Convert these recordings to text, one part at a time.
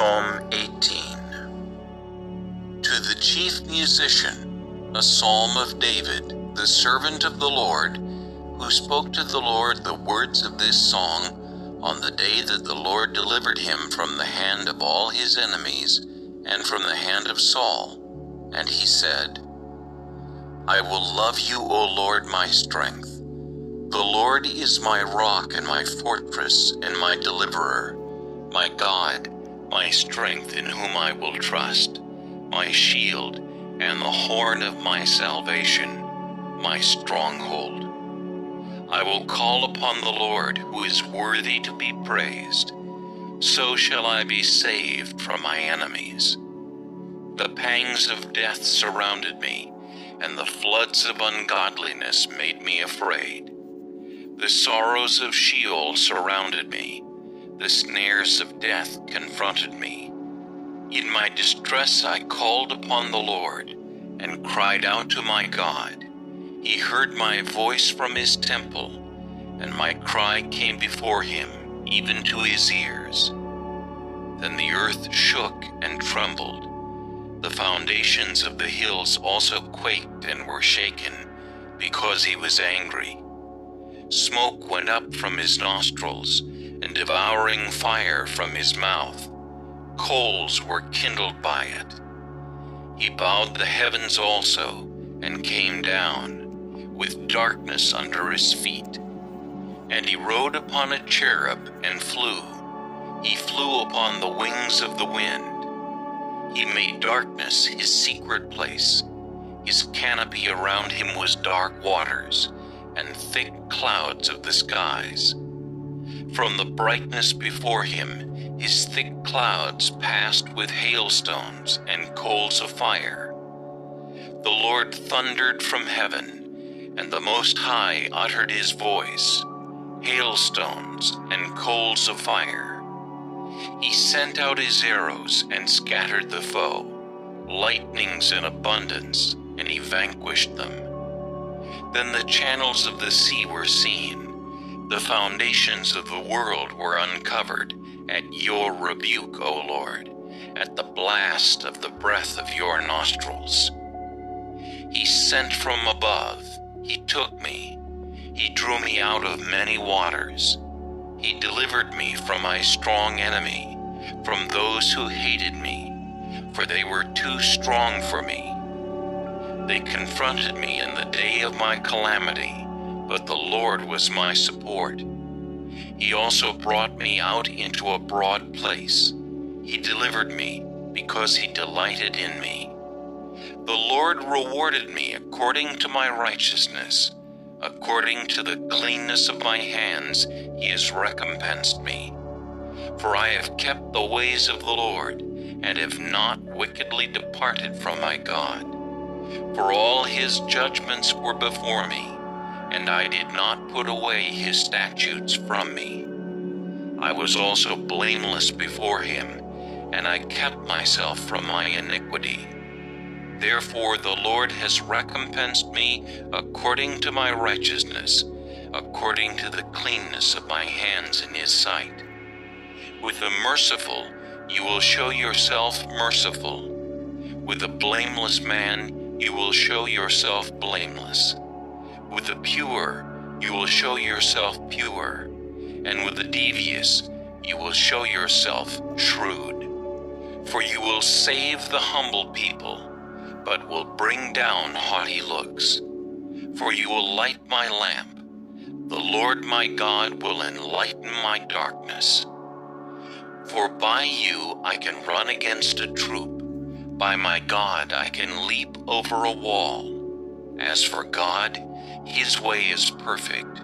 Psalm 18. To the chief musician, a psalm of David, the servant of the Lord, who spoke to the Lord the words of this song on the day that the Lord delivered him from the hand of all his enemies and from the hand of Saul. And he said, I will love you, O Lord, my strength. The Lord is my rock and my fortress and my deliverer, my God, my strength in whom I will trust, my shield and the horn of my salvation, my stronghold. I will call upon the Lord, who is worthy to be praised. So shall I be saved from my enemies. The pangs of death surrounded me, and the floods of ungodliness made me afraid. The sorrows of Sheol surrounded me. The snares of death confronted me. In my distress I called upon the Lord and cried out to my God. He heard my voice from his temple, and my cry came before him, even to his ears. Then the earth shook and trembled. The foundations of the hills also quaked and were shaken, because he was angry. Smoke went up from his nostrils, and devouring fire from his mouth. Coals were kindled by it. He bowed the heavens also, and came down, with darkness under his feet. And he rode upon a cherub and flew. He flew upon the wings of the wind. He made darkness his secret place. His canopy around him was dark waters, and thick clouds of the skies. From the brightness before him, his thick clouds passed with hailstones and coals of fire. The Lord thundered from heaven, and the Most High uttered his voice, hailstones and coals of fire. He sent out his arrows and scattered the foe, lightnings in abundance, and he vanquished them. Then the channels of the sea were seen. The foundations of the world were uncovered at your rebuke, O Lord, at the blast of the breath of your nostrils. He sent from above. He took me. He drew me out of many waters. He delivered me from my strong enemy, from those who hated me, for they were too strong for me. They confronted me in the day of my calamity, but the Lord was my support. He also brought me out into a broad place. He delivered me because he delighted in me. The Lord rewarded me according to my righteousness. According to the cleanness of my hands, he has recompensed me. For I have kept the ways of the Lord, and have not wickedly departed from my God. For all his judgments were before me, and I did not put away his statutes from me. I was also blameless before him, and I kept myself from my iniquity. Therefore the Lord has recompensed me according to my righteousness, according to the cleanness of my hands in his sight. With the merciful you will show yourself merciful. With the blameless man you will show yourself blameless. With the pure you will show yourself pure, and with the devious you will show yourself shrewd. For you will save the humble people, but will bring down haughty looks. For you will light my lamp. The Lord my God will enlighten my darkness. For by you I can run against a troop. By my God I can leap over a wall. As for God, his way is perfect.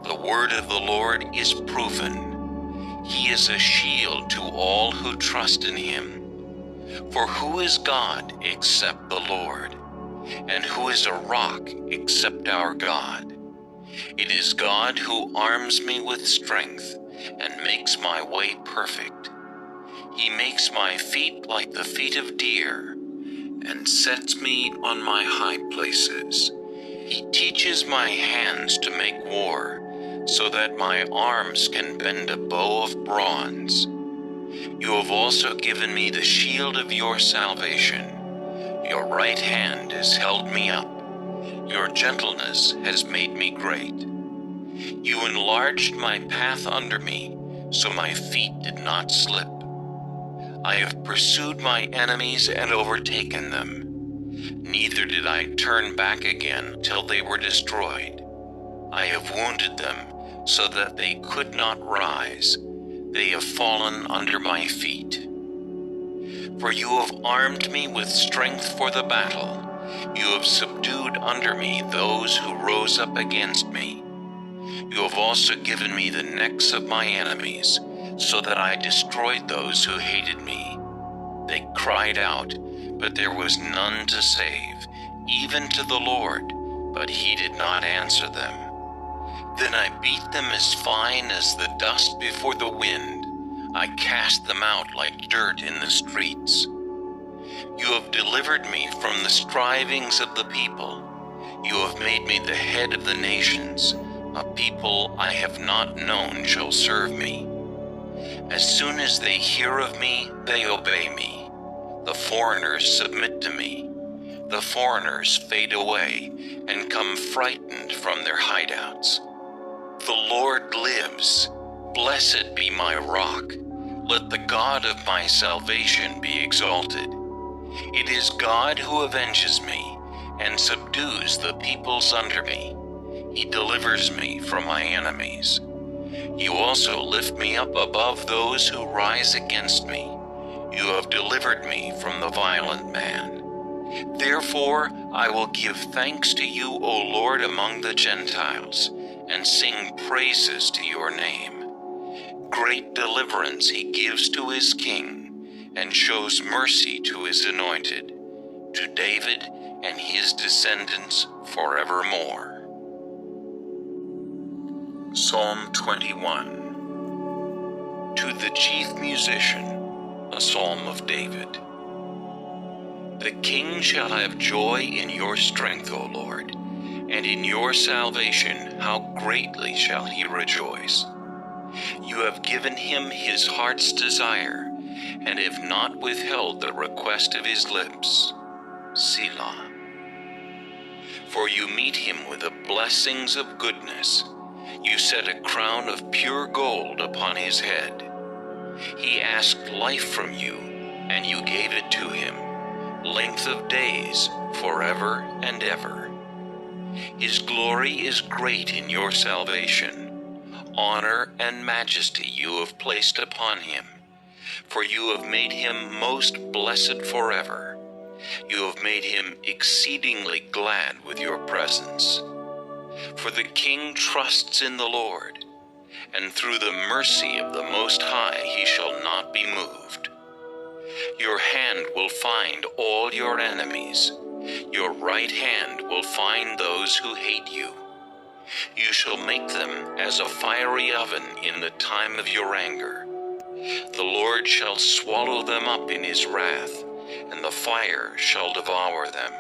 The word of the Lord is proven. He is a shield to all who trust in him. For who is God except the Lord? And who is a rock except our God? It is God who arms me with strength and makes my way perfect. He makes my feet like the feet of deer and sets me on my high places. He teaches my hands to make war, so that my arms can bend a bow of bronze. You have also given me the shield of your salvation. Your right hand has held me up. Your gentleness has made me great. You enlarged my path under me, so my feet did not slip. I have pursued my enemies and overtaken them. Neither did I turn back again till they were destroyed. I have wounded them so that they could not rise. They have fallen under my feet. For you have armed me with strength for the battle. You have subdued under me those who rose up against me. You have also given me the necks of my enemies, so that I destroyed those who hated me. They cried out, but there was none to save, even to the Lord, but he did not answer them. Then I beat them as fine as the dust before the wind. I cast them out like dirt in the streets. You have delivered me from the strivings of the people. You have made me the head of the nations. A people I have not known shall serve me. As soon as they hear of me, they obey me. The foreigners submit to me. The foreigners fade away and come frightened from their hideouts. The Lord lives. Blessed be my rock. Let the God of my salvation be exalted. It is God who avenges me and subdues the peoples under me. He delivers me from my enemies. You also lift me up above those who rise against me. You have delivered me from the violent man. Therefore I will give thanks to you, O Lord, among the Gentiles, and sing praises to your name. Great deliverance he gives to his king, and shows mercy to his anointed, to David and his descendants forevermore. Psalm 21. To the chief musician, a psalm of David. The king shall have joy in your strength, O Lord, and in your salvation how greatly shall he rejoice. You have given him his heart's desire, and have not withheld the request of his lips. Selah. For you meet him with the blessings of goodness. You set a crown of pure gold upon his head. He asked life from you, and you gave it to him, length of days forever and ever. His glory is great in your salvation. Honor and majesty you have placed upon him, for you have made him most blessed forever. You have made him exceedingly glad with your presence. For the king trusts in the Lord, and through the mercy of the Most High he shall not be moved. Your hand will find all your enemies. Your right hand will find those who hate you. You shall make them as a fiery oven in the time of your anger. The Lord shall swallow them up in his wrath, and the fire shall devour them.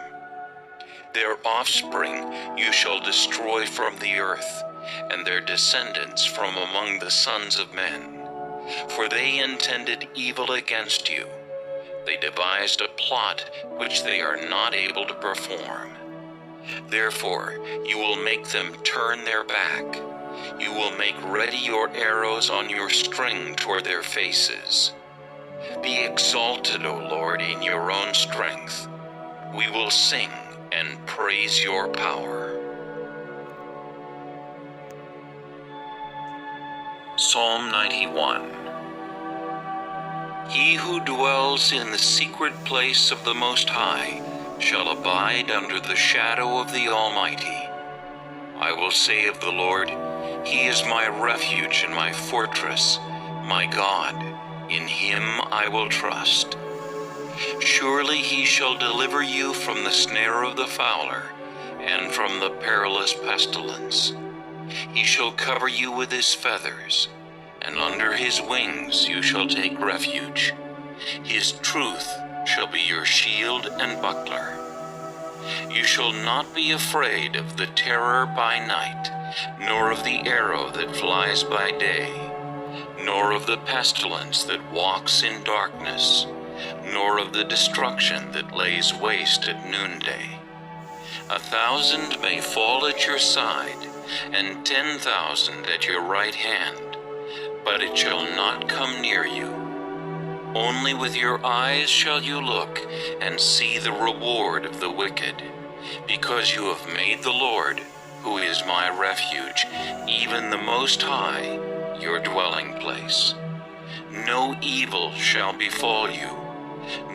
Their offspring you shall destroy from the earth, and their descendants from among the sons of men. For they intended evil against you. They devised a plot which they are not able to perform. Therefore you will make them turn their back. You will make ready your arrows on your string toward their faces. Be exalted, O Lord, in your own strength. We will sing and praise your power. Psalm 91. He who dwells in the secret place of the Most High shall abide under the shadow of the Almighty. I will say of the Lord, He is my refuge and my fortress, my God. In him I will trust. Surely he shall deliver you from the snare of the fowler, and from the perilous pestilence. He shall cover you with his feathers, and under his wings you shall take refuge. His truth shall be your shield and buckler. You shall not be afraid of the terror by night, nor of the arrow that flies by day, nor of the pestilence that walks in darkness, nor of the destruction that lays waste at noonday. 1,000 may fall at your side, and 10,000 at your right hand, but it shall not come near you. Only with your eyes shall you look and see the reward of the wicked, because you have made the Lord, who is my refuge, even the Most High, your dwelling place. No evil shall befall you,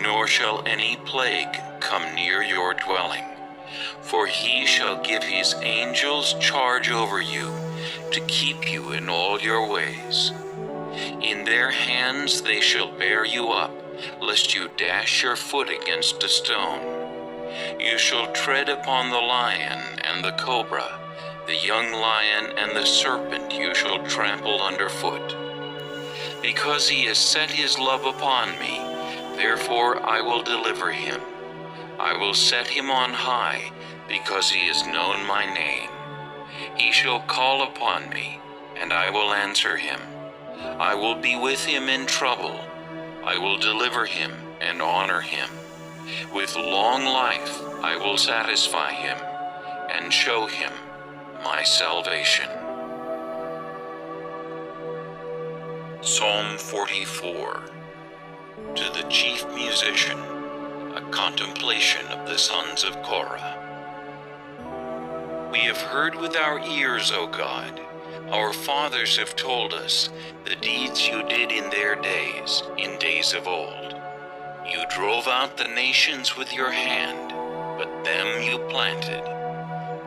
nor shall any plague come near your dwelling. For he shall give his angels charge over you, to keep you in all your ways. In their hands they shall bear you up, lest you dash your foot against a stone. You shall tread upon the lion and the cobra, the young lion and the serpent you shall trample underfoot. Because he has set his love upon me, therefore I will deliver him. I will set him on high, because he has known my name. He shall call upon me, and I will answer him. I will be with him in trouble. I will deliver him and honor him. With long life I will satisfy him, and show him my salvation. Psalm 44. To the chief musician, a contemplation of the sons of Korah. We have heard with our ears, O God. Our fathers have told us the deeds you did in their days, in days of old. You drove out the nations with your hand, but them you planted.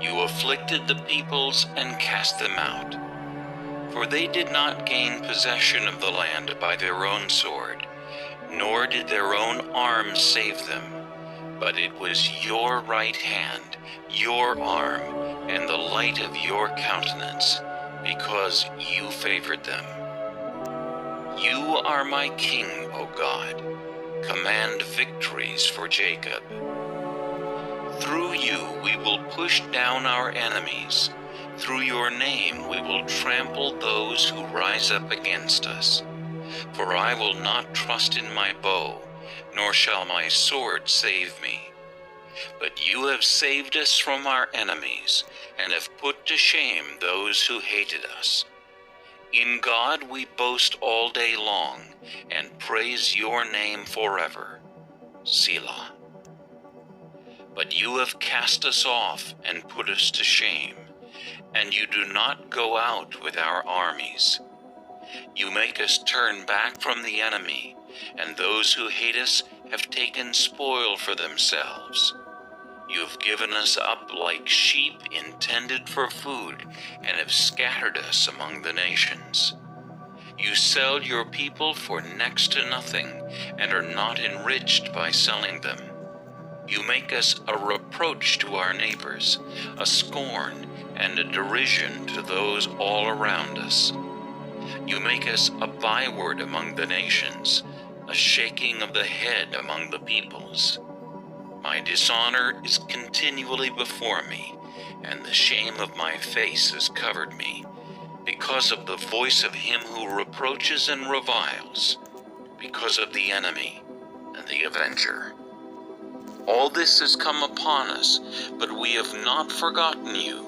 You afflicted the peoples and cast them out. For they did not gain possession of the land by their own sword, nor did their own arm save them, but it was your right hand, your arm, and the light of your countenance, because you favored them. You are my king, O God. Command victories for Jacob. Through you we will push down our enemies. Through your name we will trample those who rise up against us. For I will not trust in my bow, nor shall my sword save me. But you have saved us from our enemies, and have put to shame those who hated us. In God we boast all day long, and praise your name forever. Selah. But you have cast us off and put us to shame, and you do not go out with our armies. You make us turn back from the enemy, and those who hate us have taken spoil for themselves. You have given us up like sheep intended for food, and have scattered us among the nations. You sell your people for next to nothing, and are not enriched by selling them. You make us a reproach to our neighbors, a scorn and a derision to those all around us. You make us a byword among the nations, a shaking of the head among the peoples. My dishonor is continually before me, and the shame of my face has covered me, because of the voice of him who reproaches and reviles, because of the enemy and the avenger. All this has come upon us, but we have not forgotten you,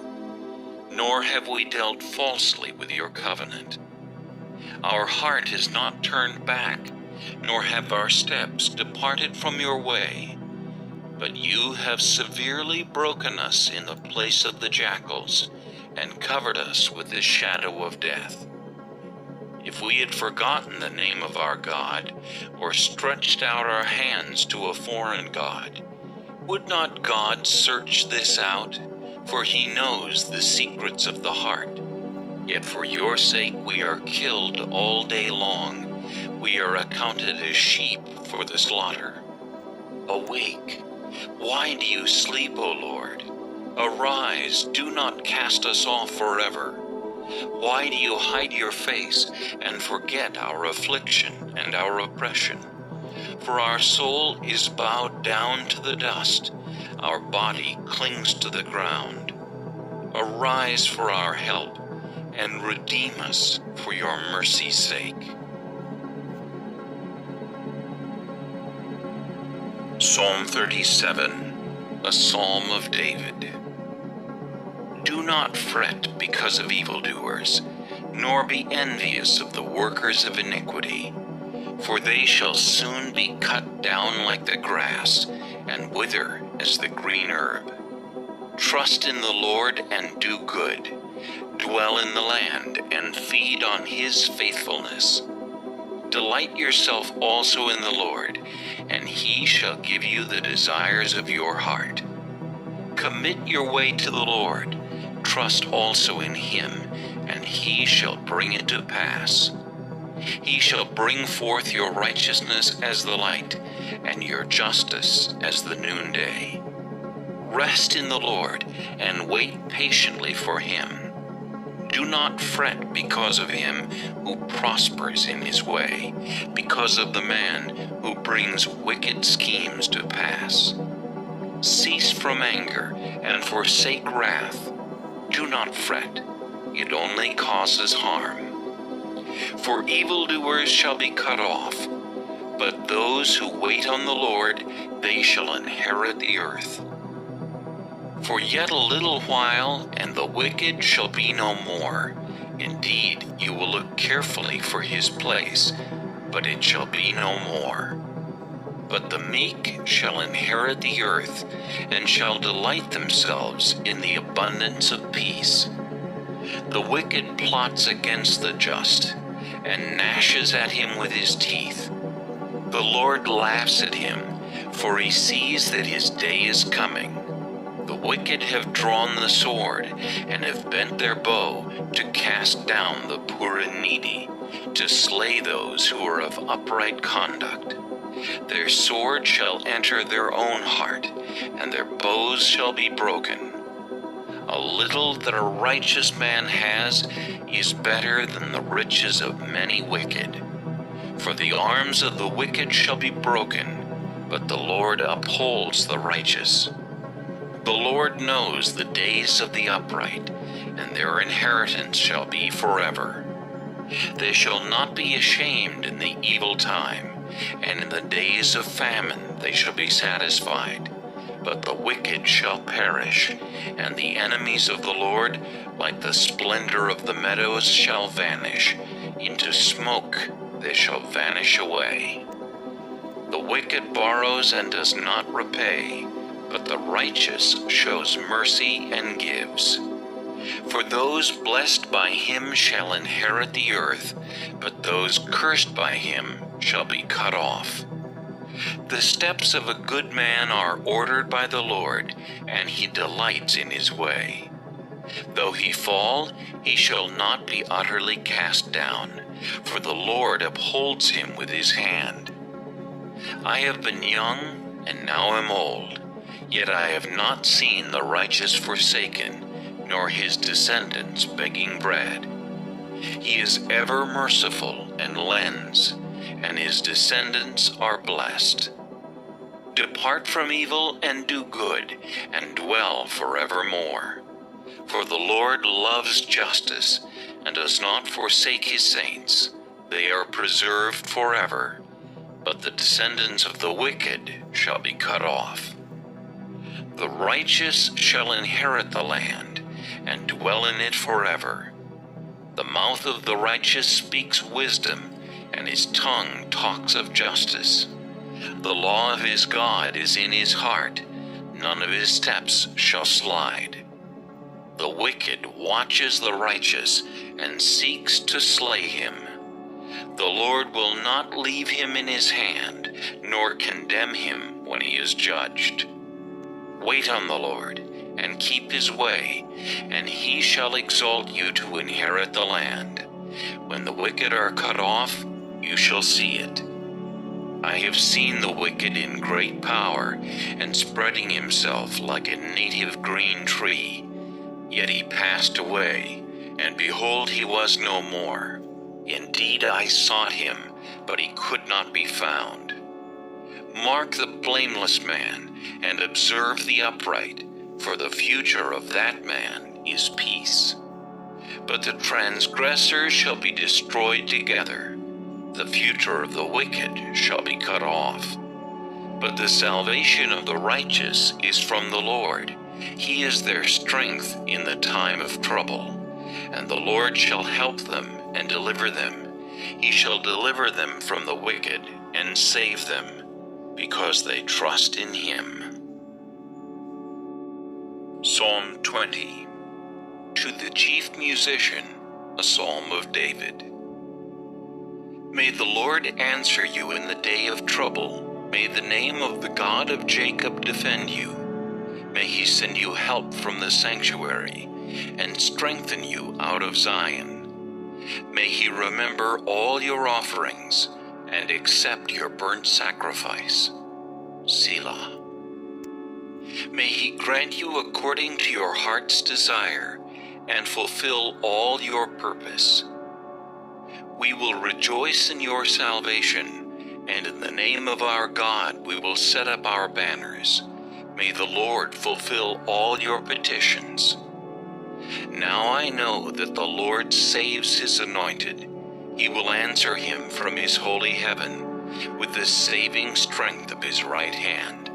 nor have we dealt falsely with your covenant. Our heart has not turned back, nor have our steps departed from your way. But you have severely broken us in the place of the jackals, and covered us with the shadow of death. If we had forgotten the name of our God, or stretched out our hands to a foreign god, would not God search this out? For he knows the secrets of the heart. Yet for your sake we are killed all day long. We are accounted as sheep for the slaughter. Awake! Why do you sleep, O Lord? Arise, do not cast us off forever. Why do you hide your face and forget our affliction and our oppression? For our soul is bowed down to the dust, our body clings to the ground. Arise for our help, and redeem us for your mercy's sake. Psalm 37, a Psalm of David. Do not fret because of evildoers, nor be envious of the workers of iniquity, for they shall soon be cut down like the grass, and wither as the green herb. Trust in the Lord and do good. Dwell in the land and feed on his faithfulness. Delight yourself also in the Lord, and he shall give you the desires of your heart. Commit your way to the Lord. Trust also in him, and he shall bring it to pass. He shall bring forth your righteousness as the light, and your justice as the noonday. Rest in the Lord, and wait patiently for him. Do not fret because of him who prospers in his way, because of the man who brings wicked schemes to pass. Cease from anger, and forsake wrath. Do not fret, it only causes harm. For evildoers shall be cut off, but those who wait on the Lord, they shall inherit the earth. For yet a little while, and the wicked shall be no more. Indeed, you will look carefully for his place, but it shall be no more. But the meek shall inherit the earth, and shall delight themselves in the abundance of peace. The wicked plots against the just, and gnashes at him with his teeth. The Lord laughs at him, for he sees that his day is coming. The wicked have drawn the sword, and have bent their bow to cast down the poor and needy, to slay those who are of upright conduct. Their sword shall enter their own heart, and their bows shall be broken. A little that a righteous man has is better than the riches of many wicked. For the arms of the wicked shall be broken, but the Lord upholds the righteous. The Lord knows the days of the upright, and their inheritance shall be forever. They shall not be ashamed in the evil time, and in the days of famine they shall be satisfied. But the wicked shall perish, and the enemies of the Lord, like the splendor of the meadows, shall vanish. Into smoke they shall vanish away. The wicked borrows and does not repay, but the righteous shows mercy and gives. For those blessed by him shall inherit the earth, but those cursed by him shall be cut off. The steps of a good man are ordered by the Lord, and he delights in his way. Though he fall, he shall not be utterly cast down, for the Lord upholds him with his hand. I have been young, and now am old, yet I have not seen the righteous forsaken, nor his descendants begging bread. He is ever merciful and lends, and his descendants are blessed. Depart from evil and do good, and dwell forevermore. For the Lord loves justice, and does not forsake his saints. They are preserved forever, but the descendants of the wicked shall be cut off. The righteous shall inherit the land, and dwell in it forever. The mouth of the righteous speaks wisdom, and his tongue talks of justice. The law of his God is in his heart, none of his steps shall slide. The wicked watches the righteous, and seeks to slay him. The Lord will not leave him in his hand, nor condemn him when he is judged. Wait on the Lord, and keep his way, and he shall exalt you to inherit the land. When the wicked are cut off, you shall see it. I have seen the wicked in great power, and spreading himself like a native green tree. Yet he passed away, and behold, he was no more. Indeed, I sought him, but he could not be found. Mark the blameless man, and observe the upright, for the future of that man is peace. But the transgressors shall be destroyed together. The future of the wicked shall be cut off. But the salvation of the righteous is from the Lord. He is their strength in the time of trouble. And the Lord shall help them and deliver them. He shall deliver them from the wicked and save them, because they trust in him. Psalm 20. To the chief musician, a psalm of David. May the Lord answer you in the day of trouble. May the name of the God of Jacob defend you. May he send you help from the sanctuary and strengthen you out of Zion. May he remember all your offerings and accept your burnt sacrifice. Selah. May he grant you according to your heart's desire and fulfill all your purpose. We will rejoice in your salvation, and in the name of our God we will set up our banners. May the Lord fulfill all your petitions. Now I know that the Lord saves his anointed. He will answer him from his holy heaven with the saving strength of his right hand.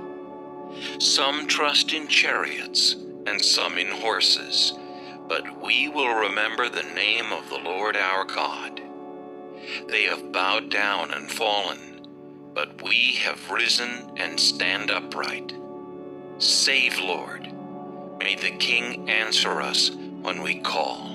Some trust in chariots and some in horses, but we will remember the name of the Lord our God. They have bowed down and fallen, but we have risen and stand upright. Save, Lord. May the King answer us when we call.